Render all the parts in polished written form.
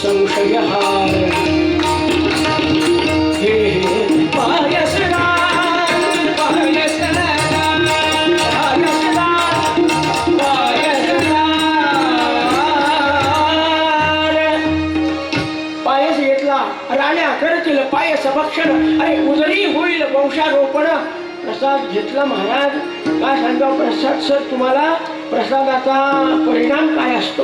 संशयः हे पायसदा पायसदा पायसदा पायसदा पायस घेतला राण्या करतील पायस भक्षण अरे उदरी होईल वंशारोपण प्रसाद घेतला महाराज काय सांगा प्रसाद सर तुम्हाला प्रसादाचा परिणाम काय असतो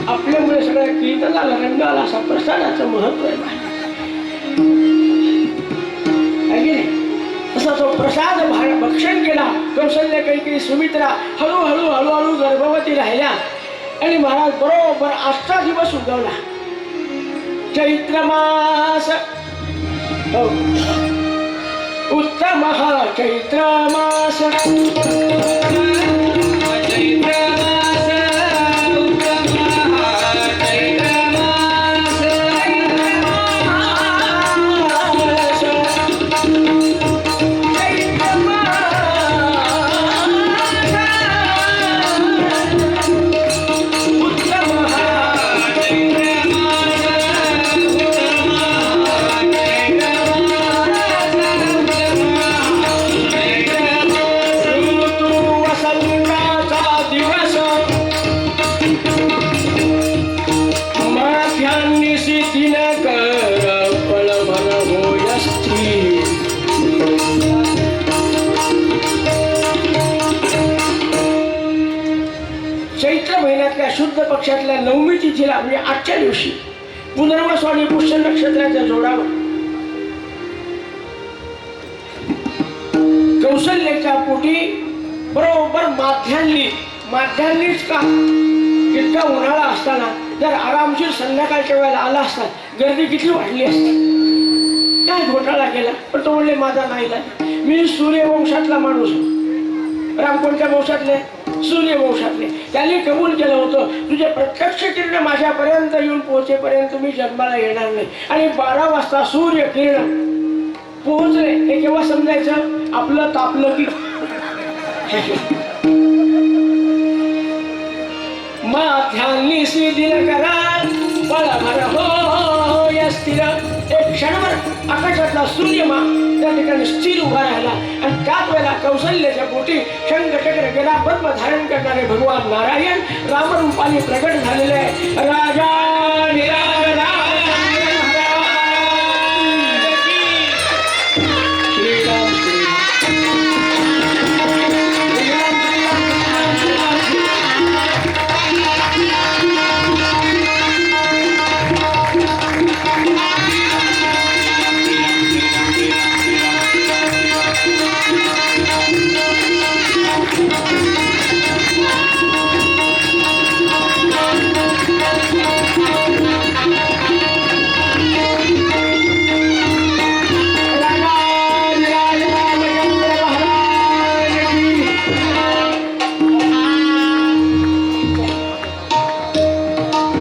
आपल्यामुळे सगळ्या कीर्तनाला रंग आला असा प्रसादाचं महत्व आहे तसा तो प्रसाद भक्षण केला कौशल्य कैकेयी सुमित्रा हळूहळू हळूहळू गर्भवती राहिल्या आणि महाराज बरोबर 8 दिवस उगवला चैत्र मास उत्तम चैत्र मास चैत्र महिन्यातल्या शुद्ध पक्षातल्या 9वी तिथीला म्हणजे आजच्या दिवशी पुनर्वस आणि पुष्य नक्षत्राच्या जोडावर कौशल्याच्या पोटी बरोबर माध्यान्नीच का इतका उन्हाळा असताना जर आरामशीर संध्याकाळच्या वेळेला आला असता गर्दी किती वाढली असती काय घोटाळा केला पण तो म्हणले माझा नाही मी सूर्यवंशातला माणूस राम कोणत्या वंशातले सूर्यवंशातले त्यांनी कबूल केलं होतं तुझे प्रत्यक्ष किरण माझ्यापर्यंत येऊन पोहोचेपर्यंत मी जन्माला येणार नाही आणि 12 वाजता सूर्य किरण पोहोचले हे केव्हा समजायचं आपलं तापलं की माध्यान्नीसी दिनकरा बळभर होय स्थिर एक क्षणभर आकाशातला सूर्यमा त्या ठिकाणी स्थिर उभा राहिला आणि त्याच वेळेला कौशल्याच्या पोटी शंखचक्र गदा पद्म धारण करणारे भगवान नारायण रामरूपाने प्रकट झालेले राजाने